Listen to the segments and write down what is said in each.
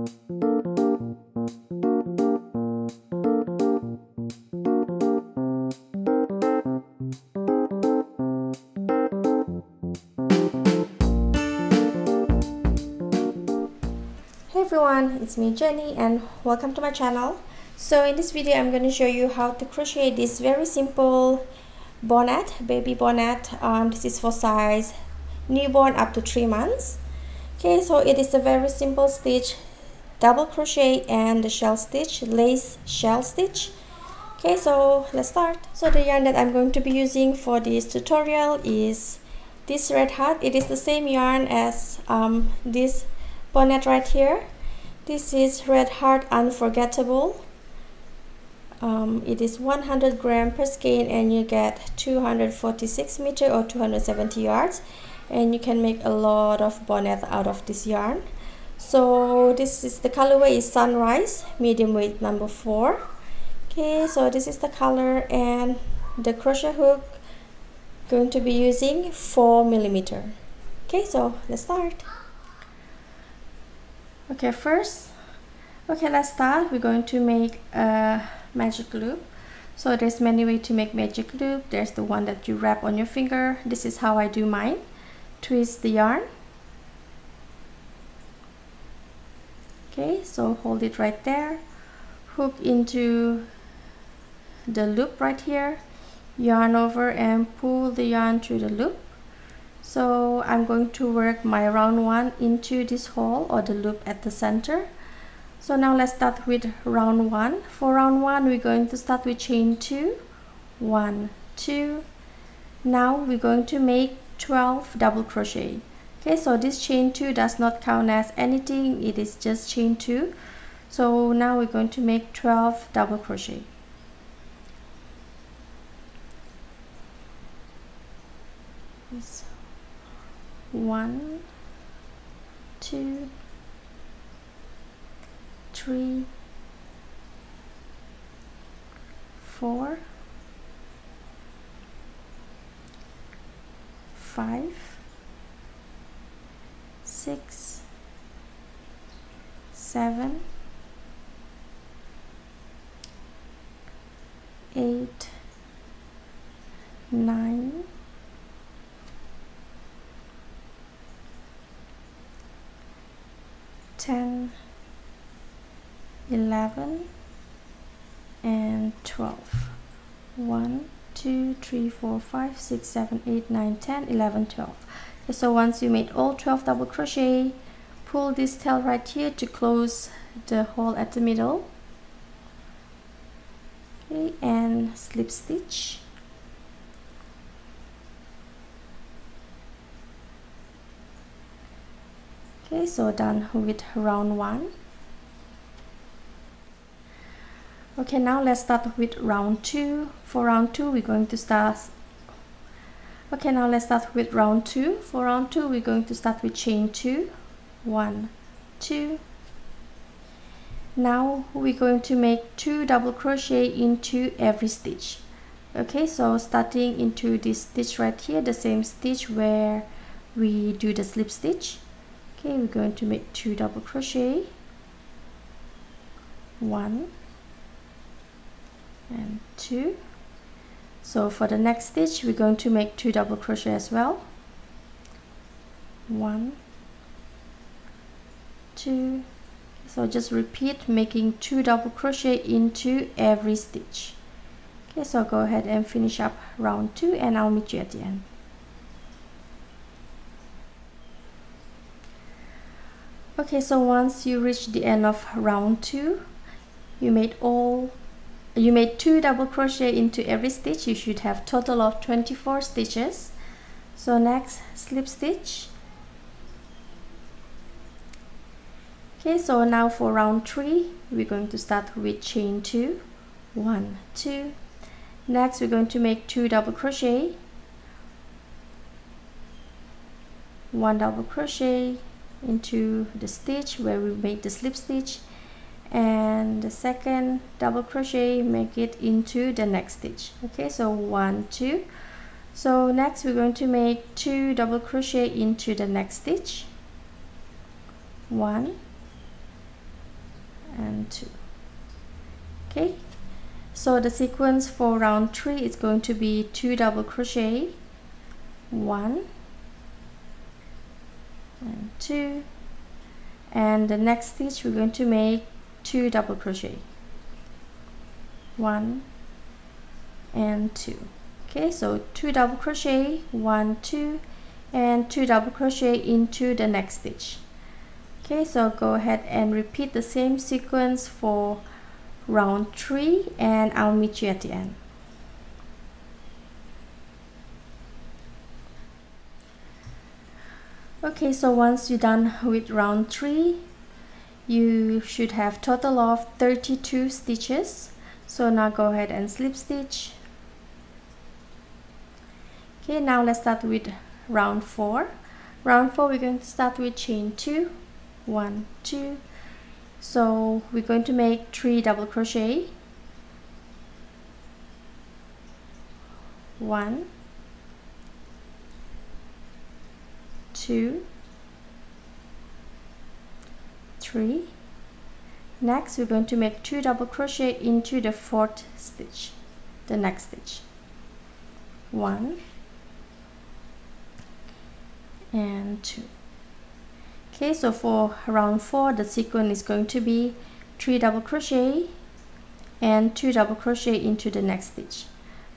Hey everyone, it's me Jenny and welcome to my channel. So in this video I'm going to show you how to crochet this very simple bonnet, baby bonnet. This is for size newborn up to 3 months. Okay, so it is a very simple stitch, double crochet and the shell stitch, lace shell stitch. Okay, so let's start. So the yarn that I'm going to be using for this tutorial is this red heart. It is the same yarn as this bonnet right here. This is Red Heart Unforgettable. It is 100 gram per skein and you get 246 meter or 270 yards, and you can make a lot of bonnet out of this yarn. So this is the colorway is Sunrise, medium weight number 4. Okay, so this is the color, and the crochet hook going to be using 4 millimeter. Okay, so let's start. Okay, let's start. We're going to make a magic loop. So there's many ways to make magic loop. There's the one that you wrap on your finger. This is how I do mine. Twist the yarn. Okay, so hold it right there. Hook into the loop right here. Yarn over and pull the yarn through the loop. So I'm going to work my round 1 into this hole or the loop at the center. So now let's start with round 1. For round 1 we're going to start with chain 2, 1, 2. Now we're going to make 12 double crochet. Okay, so this chain 2 does not count as anything, it is just chain 2. So now we're going to make 12 double crochet. So 1, 2, 3, 4, 5, 6, 7, 8, 9, 10, 11 and 12. 1, 2, 3, 4, 5, 6, 7, 8, 9, 10, 11, 12. Okay, so once you made all 12 double crochet, pull this tail right here to close the hole at the middle. Okay, and slip stitch. Okay, so done with round 1. Okay, now let's start with round 2. For round 2 we're going to start. Okay, now let's start with round 2. For round 2 we're going to start with chain 2, 1, 2. Now we're going to make 2 double crochet into every stitch. Okay, so starting into this stitch right here, the same stitch where we do the slip stitch. Okay, we're going to make 2 double crochet, 1 and 2. So for the next stitch we're going to make 2 double crochet as well, 1, 2. So just repeat making 2 double crochet into every stitch. Okay, so go ahead and finish up round 2 and I'll meet you at the end. Okay, so once you reach the end of round 2, you made 2 double crochet into every stitch. You should have total of 24 stitches. So next, slip stitch. Okay, so now for round 3 we're going to start with chain 2, 1, 2. Next we're going to make 2 double crochet, 1 double crochet into the stitch where we made the slip stitch, and the second double crochet make it into the next stitch. Okay, so 1, 2. So next we're going to make 2 double crochet into the next stitch, 1, and 2. Okay, so the sequence for round 3 is going to be 2 double crochet, 1 and 2, and the next stitch we're going to make 2 double crochet, 1 and 2. Okay, so 2 double crochet, 1, 2, and 2 double crochet into the next stitch. Okay, so go ahead and repeat the same sequence for round 3, and I'll meet you at the end. Okay, so once you're done with round 3, you should have total of 32 stitches. So now go ahead and slip stitch. Okay, now let's start with round 4. Round 4, we're going to start with chain 2, 1, 2. So we're going to make 3 double crochet, 1, 2, 3. Next we're going to make 2 double crochet into the 4th stitch, the next stitch, 1 and 2. Okay, so for round 4 the sequence is going to be 3 double crochet and 2 double crochet into the next stitch.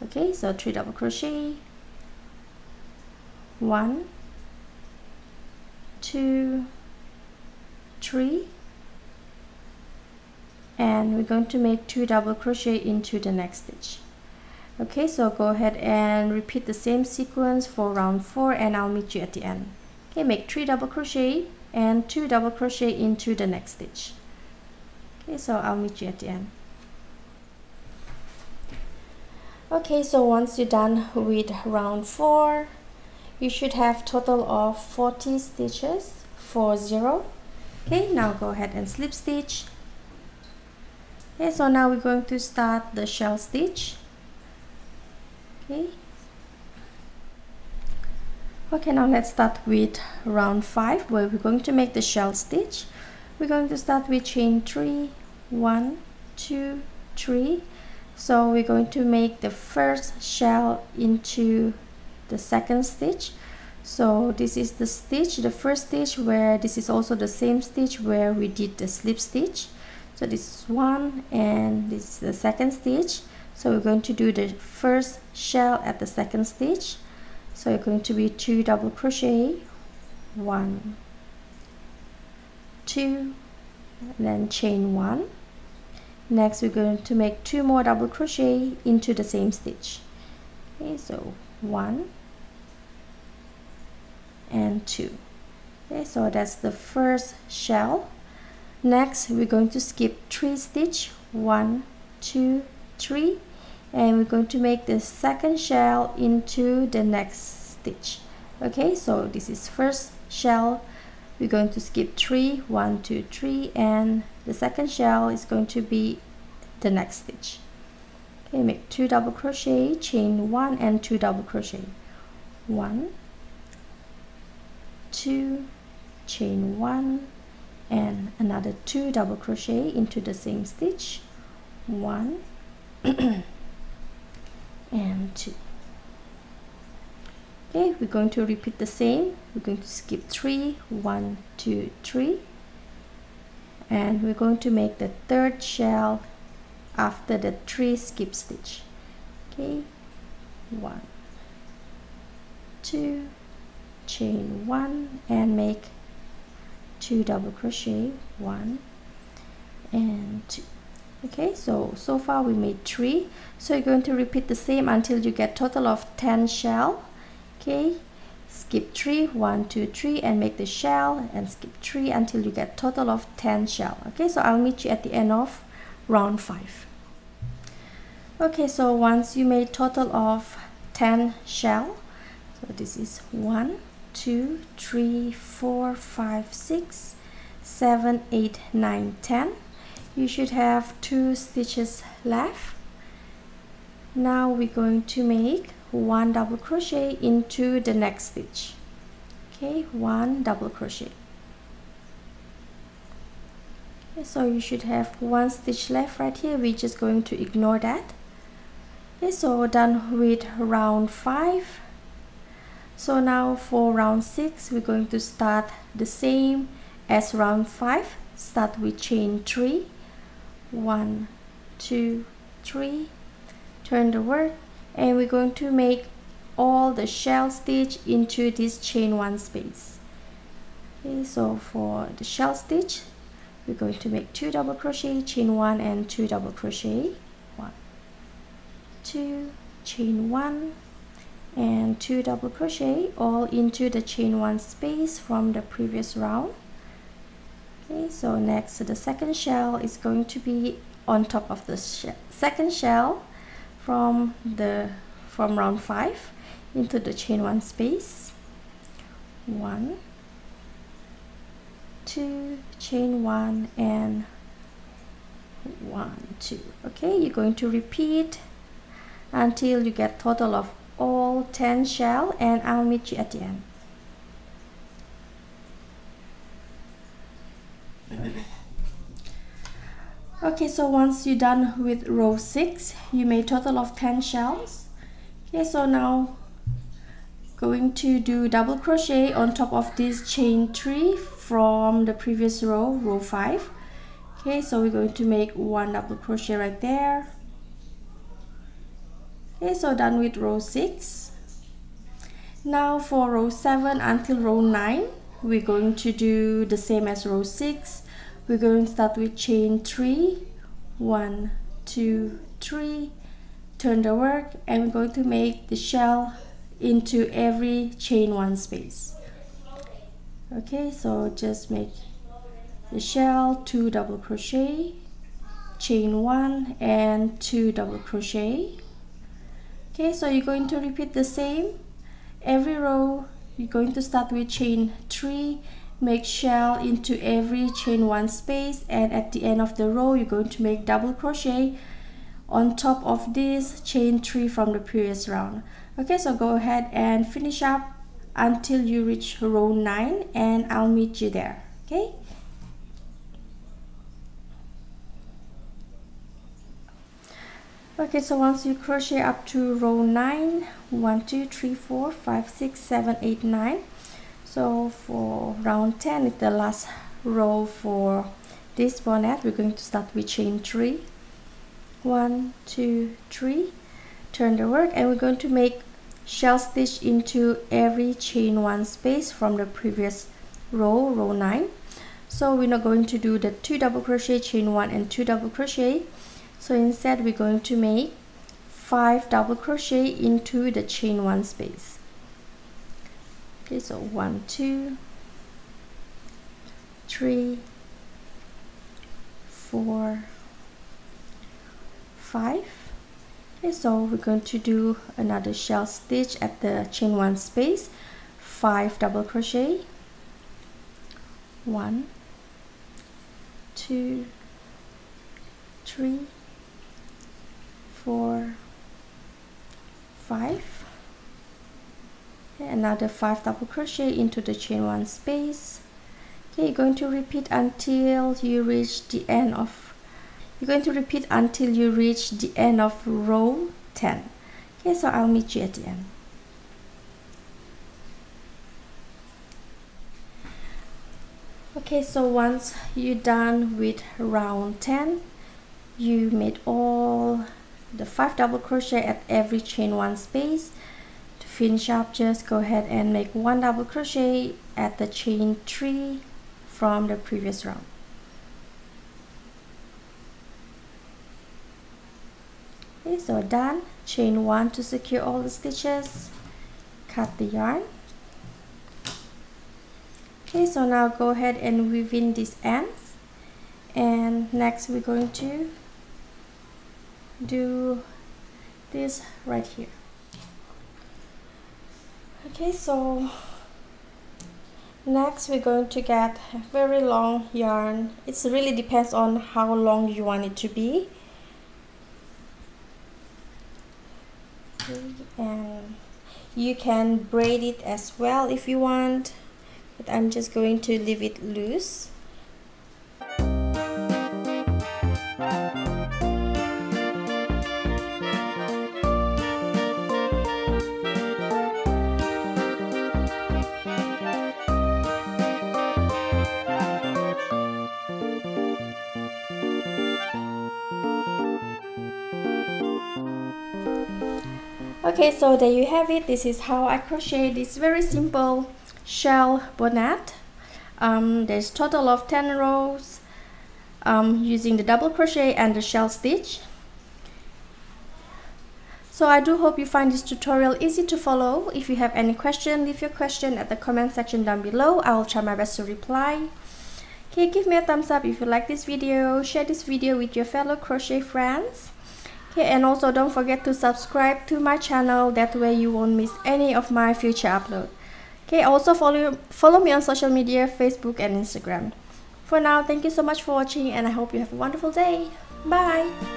Okay, so 3 double crochet, 1, 2, 3, and we're going to make 2 double crochet into the next stitch. Okay, so go ahead and repeat the same sequence for round 4, and I'll meet you at the end. Okay, make 3 double crochet and 2 double crochet into the next stitch. Okay, so I'll meet you at the end. Okay, so once you're done with round 4, you should have total of 40 stitches, 40. Okay, now go ahead and slip stitch. Okay, so now we're going to start the shell stitch. Okay, now let's start with round 5, where we're going to make the shell stitch. We're going to start with chain 3, 1, 2, 3. So we're going to make the first shell into the second stitch. So this is the stitch, the first stitch, where this is also the same stitch where we did the slip stitch. So this is 1 and this is the second stitch. So we're going to do the first shell at the second stitch. So it's going to be 2 double crochet, 1, 2, and then chain 1. Next we're going to make 2 more double crochet into the same stitch. Okay, so 1 and 2. Okay, so that's the first shell. Next we're going to skip 3 stitch, 1, 2, 3, and we're going to make the second shell into the next stitch. Okay, so this is first shell, we're going to skip 3, 1, 2, 3, and the second shell is going to be the next stitch. Okay, make 2 double crochet, chain 1 and 2 double crochet, 1, 2, chain 1, and another 2 double crochet into the same stitch, 1 and 2. Okay, we're going to repeat the same. We're going to skip 3, 1, 2, 3, and we're going to make the third shell after the 3 skip stitch. Okay, 1, 2, chain 1 and make 2 double crochet, 1 and 2. Okay, so far we made 3. So you're going to repeat the same until you get total of 10 shell. Okay, skip 3, 1, 2, 3, and make the shell, and skip 3 until you get total of 10 shell. Okay, so I'll meet you at the end of round 5. Okay, so once you made total of 10 shell, so this is 1, 2, 3, 4, 5, 6, 7, 8, 9, 10. You should have 2 stitches left. Now we're going to make 1 double crochet into the next stitch. Okay, 1 double crochet. Okay, so you should have one stitch left right here. We're just going to ignore that. Okay, so done with round 5. So now for round 6, we're going to start the same as round 5. Start with chain 3. 1, 2, 3. Turn the work, and we're going to make all the shell stitch into this chain 1 space. Okay, so for the shell stitch, we're going to make 2 double crochet, chain 1 and 2 double crochet. 1, 2, chain 1 and 2 double crochet, all into the chain 1 space from the previous round. Okay, so next, the second shell is going to be on top of the second shell from round 5 into the chain 1 space. 1, 2, chain 1 and 1, 2. Okay, you're going to repeat until you get total of all 10 shell, and I'll meet you at the end. Okay, so once you're done with row 6, you made total of 10 shells. Okay, so now going to do double crochet on top of this chain 3 from the previous row, row 5. Okay, so we're going to make 1 double crochet right there. Okay, so done with row 6. Now for row 7 until row 9, we're going to do the same as row 6. We're going to start with chain 3, 1, 2, 3, turn the work, and we're going to make the shell into every chain 1 space. Okay, so just make the shell, 2 double crochet, chain 1 and 2 double crochet. Okay, so you're going to repeat the same every row. You're going to start with chain 3, make shell into every chain 1 space, and at the end of the row you're going to make double crochet on top of this chain 3 from the previous round. Okay, so go ahead and finish up until you reach row 9, and I'll meet you there. Okay, okay, so once you crochet up to row 9, 1, 2, 3, 4, 5, 6, 7, 8, 9. So for round 10 is the last row for this bonnet. We're going to start with chain 3. 1, 2, 3. Turn the work, and we're going to make shell stitch into every chain 1 space from the previous row, row 9. So we're not going to do the 2 double crochet, chain 1 and 2 double crochet. So instead we're going to make 5 double crochet into the chain 1 space. Okay, so 1, 2, 3, 4, 5. Okay, so we're going to do another shell stitch at the chain 1 space, 5 double crochet, 1, 2, 3, 4, 5. Okay, another 5 double crochet into the chain 1 space. Okay, you're going to repeat until you reach the end of row 10. Okay, so I'll meet you at the end. Okay, so once you're done with round 10, you made all the 5 double crochet at every chain 1 space. To finish up, just go ahead and make 1 double crochet at the chain 3 from the previous round. Okay, so done. Chain 1 to secure all the stitches. Cut the yarn. Okay, so now go ahead and weave in these ends, and next we're going to do this right here. Okay, so next we're going to get a very long yarn. It really depends on how long you want it to be. And you can braid it as well if you want, but I'm just going to leave it loose. Okay, so there you have it. This is how I crochet this very simple shell bonnet. There's total of 10 rows using the double crochet and the shell stitch. So I do hope you find this tutorial easy to follow. If you have any question, leave your question at the comment section down below. I will try my best to reply. Okay, give me a thumbs up if you like this video. Share this video with your fellow crochet friends. Okay, and also don't forget to subscribe to my channel. That way you won't miss any of my future uploads. Okay, also follow me on social media, Facebook and Instagram. For now, thank you so much for watching and I hope you have a wonderful day. Bye!